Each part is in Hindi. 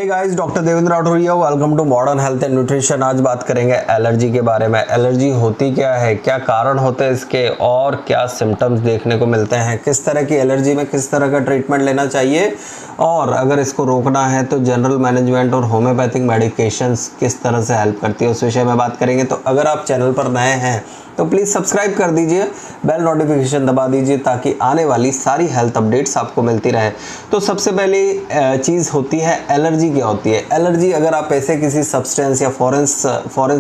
Hey guys, doctor Devendra Rathore here. Welcome to modern health and nutrition. आज बात करेंगे एलर्जी के बारे में। एलर्जी होती क्या है, क्या कारण होते हैं इसके, और क्या सिम्टम्स देखने को मिलते हैं, किस तरह की एलर्जी में किस तरह का ट्रीटमेंट लेना चाहिए, और अगर इसको रोकना है तो जनरल मैनेजमेंट और होम्योपैथिक मेडिकेशंस किस तरह से हेल्प करती है, उस विषय में बात करेंगे। तो अगर आप चैनल पर नए हैं तो प्लीज़ सब्सक्राइब कर दीजिए, बेल नोटिफिकेशन दबा दीजिए ताकि आने वाली सारी हेल्थ अपडेट्स आपको मिलती रहे। तो सबसे पहली चीज़ होती है एलर्जी। क्या होती है एलर्जी? अगर आप ऐसे किसी सब्सटेंस या फॉरेन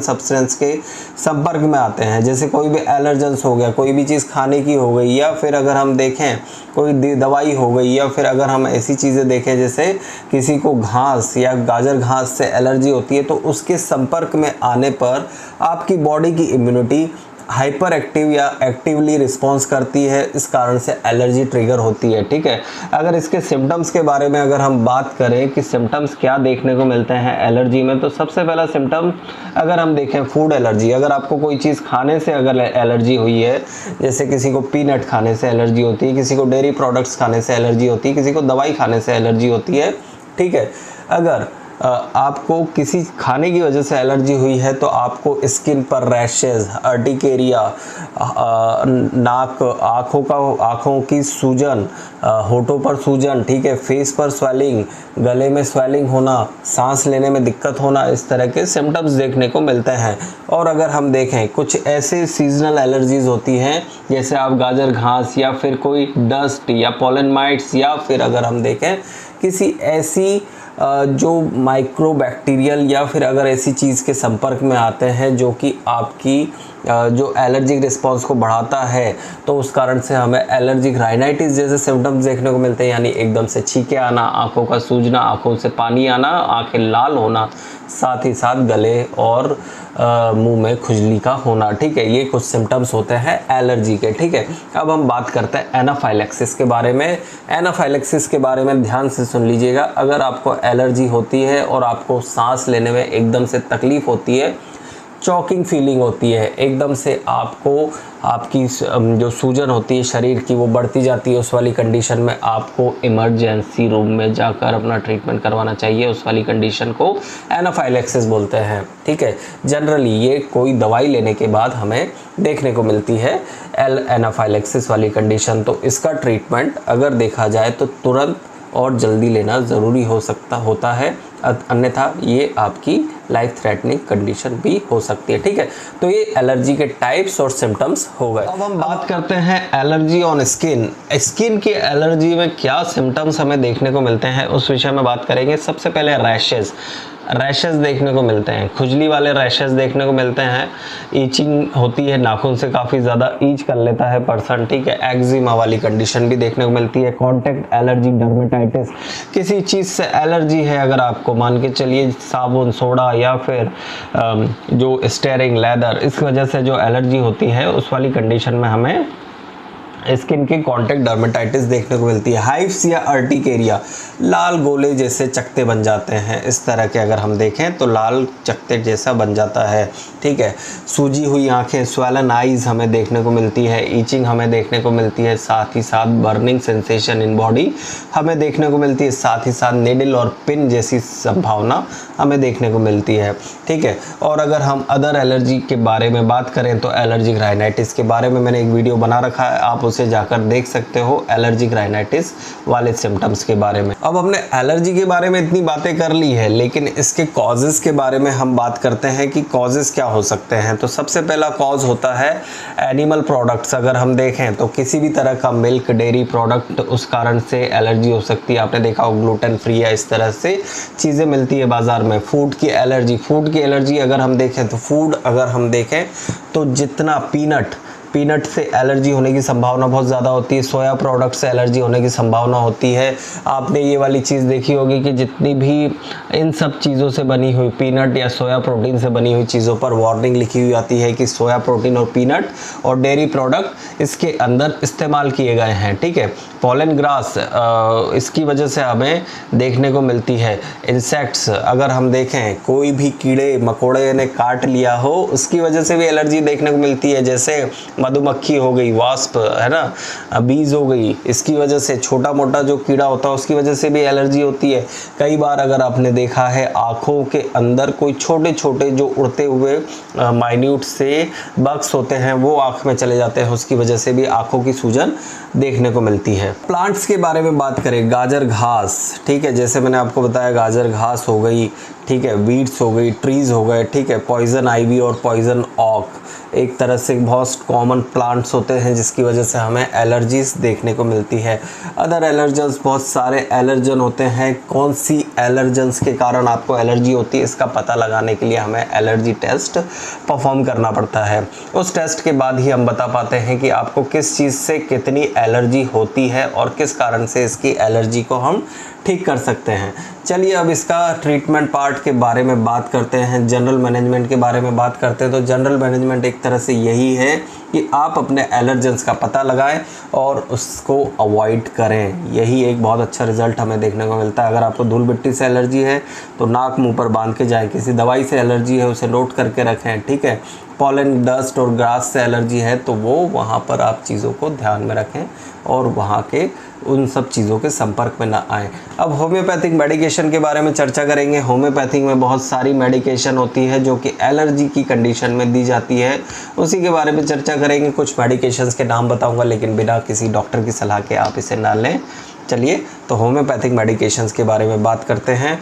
सब्सटेंस के संपर्क में आते हैं, जैसे कोई भी एलर्जेंस हो गया, कोई भी चीज़ खाने की हो गई, या फिर अगर हम देखें कोई दवाई हो गई, या फिर अगर हम ऐसी चीज़ें देखें जैसे किसी को घास या गाजर घास से एलर्जी होती है, तो उसके संपर्क में आने पर आपकी बॉडी की इम्यूनिटी हाइपर एक्टिव या एक्टिवली रिस्पॉन्स करती है। इस कारण से एलर्जी ट्रिगर होती है। ठीक है, अगर इसके सिम्टम्स के बारे में अगर हम बात करें कि सिम्टम्स क्या देखने को मिलते हैं एलर्जी में, तो सबसे पहला सिम्टम अगर हम देखें फूड एलर्जी। अगर आपको कोई चीज़ खाने से अगर एलर्जी हुई है, जैसे किसी को पीनट खाने से एलर्जी होती है, किसी को डेयरी प्रोडक्ट्स खाने से एलर्जी होती है, किसी को दवाई खाने से एलर्जी होती है। ठीक है, अगर आपको किसी खाने की वजह से एलर्जी हुई है तो आपको स्किन पर रैशेज, अर्टिकेरिया, नाक, आँखों की सूजन, होठों पर सूजन, ठीक है, फेस पर स्वेलिंग, गले में स्वेलिंग होना, सांस लेने में दिक्कत होना, इस तरह के सिम्टम्स देखने को मिलते हैं। और अगर हम देखें कुछ ऐसे सीजनल एलर्जीज होती हैं, जैसे आप गाजर घास या फिर कोई डस्ट या पॉलन माइट्स, या फिर अगर हम देखें किसी ऐसी जो माइक्रोबैक्टीरियल या फिर अगर ऐसी चीज़ के संपर्क में आते हैं जो कि आपकी जो एलर्जिक रिस्पॉन्स को बढ़ाता है, तो उस कारण से हमें एलर्जिक राइनाइटिस जैसे सिम्टम्स देखने को मिलते हैं, यानी एकदम से छींके आना, आंखों का सूजना, आंखों से पानी आना, आंखें लाल होना, साथ ही साथ गले और मुंह में खुजली का होना। ठीक है, ये कुछ सिम्टम्स होते हैं एलर्जी के। ठीक है, अब हम बात करते हैं एनाफाइलेक्सिस के बारे में। एनाफाइलेक्सिस के बारे में ध्यान से सुन लीजिएगा। अगर आपको एलर्जी होती है और आपको सांस लेने में एकदम से तकलीफ होती है, चॉकिंग फीलिंग होती है, एकदम से आपकी जो सूजन होती है शरीर की वो बढ़ती जाती है, उस वाली कंडीशन में आपको इमरजेंसी रूम में जाकर अपना ट्रीटमेंट करवाना चाहिए। उस वाली कंडीशन को एनाफाइलेक्सिस बोलते हैं। ठीक है, जनरली ये कोई दवाई लेने के बाद हमें देखने को मिलती है एनाफाइलेक्सिस वाली कंडीशन। तो इसका ट्रीटमेंट अगर देखा जाए तो तुरंत और जल्दी लेना ज़रूरी होता है, अन्यथा ये आपकी लाइफ थ्रेटनिंग कंडीशन भी हो सकती है। ठीक है, तो ये एलर्जी के टाइप्स और सिम्टम्स हो गए। अब हम बात करते हैं एलर्जी ऑन स्किन। स्किन की एलर्जी में क्या सिम्टम्स हमें देखने को मिलते हैं, उस विषय में बात करेंगे। सबसे पहले रैशेस देखने को मिलते हैं, खुजली वाले रैशेस देखने को मिलते हैं। ईचिंग होती है, नाखून से काफ़ी ज़्यादा ईच कर लेता है पर्सन। ठीक है, एक्जिमा वाली कंडीशन भी देखने को मिलती है। कॉन्टैक्ट एलर्जी, डर्मेटाइटिस, किसी चीज़ से एलर्जी है अगर आपको, मान के चलिए साबुन, सोडा या फिर जो स्टेयरिंग लेदर, इस वजह से जो एलर्जी होती है उस वाली कंडीशन में हमें स्किन की कॉन्टैक्ट डर्मेटाइटिस देखने को मिलती है। हाइव्स या अर्टिकेरिया, लाल गोले जैसे चकते बन जाते हैं, इस तरह के अगर हम देखें तो लाल चकते जैसा बन जाता है। ठीक है, सूजी हुई आंखें, स्वेलन आइज हमें देखने को मिलती है, ईचिंग हमें देखने को मिलती है, साथ ही साथ बर्निंग सेंसेशन इन बॉडी हमें देखने को मिलती है, साथ ही साथ नेडल और पिन जैसी संभावना हमें देखने को मिलती है। ठीक है, और अगर हम अदर एलर्जी के बारे में बात करें तो एलर्जिक राइनाइटिस के बारे में मैंने एक वीडियो बना रखा है, आप उसे जाकर देख सकते हो, एलर्जिक राइनाइटिस वाले सिम्टम्स के बारे में। अब हमने एलर्जी के बारे में इतनी बातें कर ली है, लेकिन इसके कॉजेज़ के बारे में हम बात करते हैं कि कॉजेज़ क्या हो सकते हैं। तो सबसे पहला कॉज होता है एनिमल प्रोडक्ट्स। अगर हम देखें तो किसी भी तरह का मिल्क, डेयरी प्रोडक्ट, उस कारण से एलर्जी हो सकती है। आपने देखा हो ग्लूटेन फ्री है, इस तरह से चीज़ें मिलती है बाज़ार में। फूड की एलर्जी अगर हम देखें तो जितना पीनट से एलर्जी होने की संभावना बहुत ज़्यादा होती है, सोया प्रोडक्ट से एलर्जी होने की संभावना होती है। आपने ये वाली चीज़ देखी होगी कि जितनी भी इन सब चीज़ों से बनी हुई, पीनट या सोया प्रोटीन से बनी हुई चीज़ों पर वार्निंग लिखी हुई आती है कि सोया प्रोटीन और पीनट और डेयरी प्रोडक्ट इसके अंदर इस्तेमाल किए गए हैं। ठीक है, पॉलन ग्रास, इसकी वजह से हमें देखने को मिलती है। इंसेक्ट्स, अगर हम देखें कोई भी कीड़े मकोड़े ने काट लिया हो, उसकी वजह से भी एलर्जी देखने को मिलती है। जैसे मधुमक्खी हो गई, वास्प है ना, बीज हो गई, इसकी वजह से, छोटा मोटा जो कीड़ा होता है उसकी वजह से भी एलर्जी होती है। कई बार अगर आपने देखा है आँखों के अंदर कोई छोटे छोटे जो उड़ते हुए माइन्यूट से बग्स होते हैं वो आँख में चले जाते हैं, उसकी वजह से भी आँखों की सूजन देखने को मिलती है। प्लांट्स के बारे में बात करें, गाजर घास, ठीक है, जैसे मैंने आपको बताया गाजर घास हो गई, ठीक है, वीड्स हो गई, ट्रीज हो गए, ठीक है, पॉइजन आइवी और पॉइजन ऑक एक तरह से बहुत कॉमन प्लांट्स होते हैं जिसकी वजह से हमें एलर्जीज देखने को मिलती है। अदर एलर्जन्स, बहुत सारे एलर्जन होते हैं। कौन सी एलर्जन्स के कारण आपको एलर्जी होती है इसका पता लगाने के लिए हमें एलर्जी टेस्ट परफॉर्म करना पड़ता है। उस टेस्ट के बाद ही हम बता पाते हैं कि आपको किस चीज़ से कितनी एलर्जी होती है और किस कारण से इसकी एलर्जी को हम ठीक कर सकते हैं। चलिए अब इसका ट्रीटमेंट पार्ट के बारे में बात करते हैं, जनरल मैनेजमेंट के बारे में बात करते हैं। तो जनरल मैनेजमेंट एक तरह से यही है कि आप अपने एलर्जेंस का पता लगाएं और उसको अवॉइड करें। यही एक बहुत अच्छा रिजल्ट हमें देखने को मिलता है। अगर आपको धूल मिट्टी से एलर्जी है तो नाक मुंह पर बांध के जाएं। किसी दवाई से एलर्जी है उसे नोट करके रखें, ठीक है। पॉलन, डस्ट और ग्रास से एलर्जी है तो वो वहाँ पर आप चीज़ों को ध्यान में रखें और वहाँ के उन सब चीज़ों के संपर्क में ना आए। अब होम्योपैथिक मेडिकेशन के बारे में चर्चा करेंगे। होम्योपैथिक में बहुत सारी मेडिकेशन होती है जो कि एलर्जी की कंडीशन में दी जाती है, उसी के बारे में चर्चा करेंगे। कुछ मेडिकेशंस के नाम बताऊंगा लेकिन बिना किसी डॉक्टर की सलाह के आप इसे ना लें। चलिए तो होम्योपैथिक मेडिकेशंस के बारे में बात करते हैं।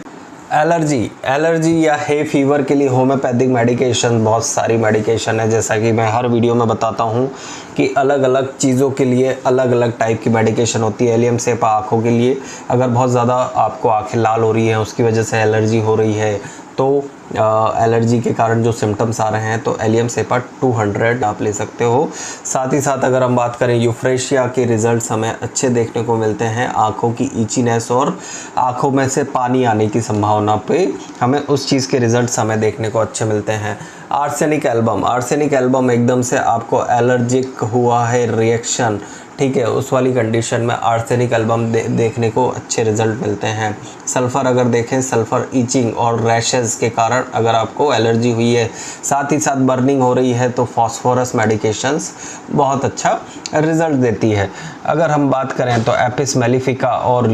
एलर्जी या हे फीवर के लिए होम्योपैथिक मेडिकेशन, बहुत सारी मेडिकेशन है। जैसा कि मैं हर वीडियो में बताता हूँ कि अलग अलग चीज़ों के लिए अलग अलग टाइप की मेडिकेशन होती है। एलियम सेपा आँखों के लिए, अगर बहुत ज़्यादा आपको आँखें लाल हो रही हैं उसकी वजह से एलर्जी हो रही है तो एलर्जी के कारण जो सिम्टम्स आ रहे हैं तो एलियम सेपा 200 आप ले सकते हो। साथ ही साथ अगर हम बात करें यूफ्रेशिया के रिजल्ट्स हमें अच्छे देखने को मिलते हैं। आँखों की ईचीनेस और आँखों में से पानी आने की संभावना पे हमें उस चीज़ के रिजल्ट्स हमें देखने को अच्छे मिलते हैं। आर्सेनिक एल्बम एकदम से आपको एलर्जिक हुआ है रिएक्शन, ठीक है, उस वाली कंडीशन में आर्सेनिक एल्बम देखने को अच्छे रिजल्ट मिलते हैं। सल्फ़र अगर देखें, सल्फ़र ईचिंग और रैशेज़ के कारण अगर आपको एलर्जी हुई है, साथ ही साथ बर्निंग हो रही है तो फॉस्फोरस मेडिकेशंस बहुत अच्छा रिजल्ट देती है। अगर हम बात करें तो एपिस मेलिफिका और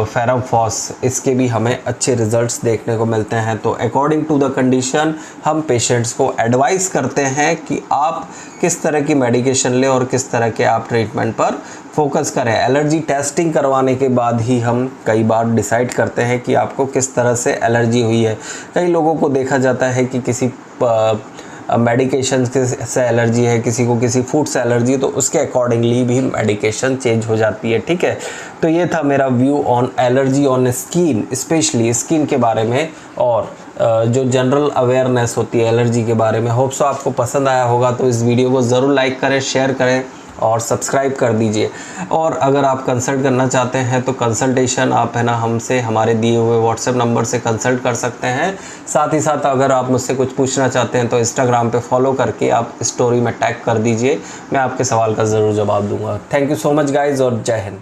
फेरमफॉस, इसके भी हमें अच्छे रिजल्ट्स देखने को मिलते हैं। तो अकॉर्डिंग टू द कंडीशन हम पेशेंट्स को एडवाइस करते हैं कि आप किस तरह की मेडिकेशन लें और किस तरह के आप ट्रीटमेंट पर फोकस करें। एलर्जी टेस्टिंग करवाने के बाद ही हम कई बार डिसाइड करते हैं कि आपको किस तरह से एलर्जी हुई है। कई लोगों को देखा जाता है कि किसी मेडिकेशन से एलर्जी है, किसी को किसी फूड से एलर्जी है, तो उसके अकॉर्डिंगली भी मेडिकेशन चेंज हो जाती है, ठीक है। तो ये था मेरा view on allergy on skin, specially skin के बारे में और जो जनरल अवेयरनेस होती है एलर्जी के बारे में। होप सो आपको पसंद आया होगा, तो इस वीडियो को ज़रूर लाइक करें, शेयर करें और सब्सक्राइब कर दीजिए। और अगर आप कंसल्ट करना चाहते हैं तो कंसल्टेशन आप है ना हमसे हमारे दिए हुए व्हाट्सएप नंबर से कंसल्ट कर सकते हैं। साथ ही साथ अगर आप मुझसे कुछ पूछना चाहते हैं तो इंस्टाग्राम पे फॉलो करके आप स्टोरी में टैग कर दीजिए, मैं आपके सवाल का ज़रूर जवाब दूंगा। Thank you so much guys और जय हिंद।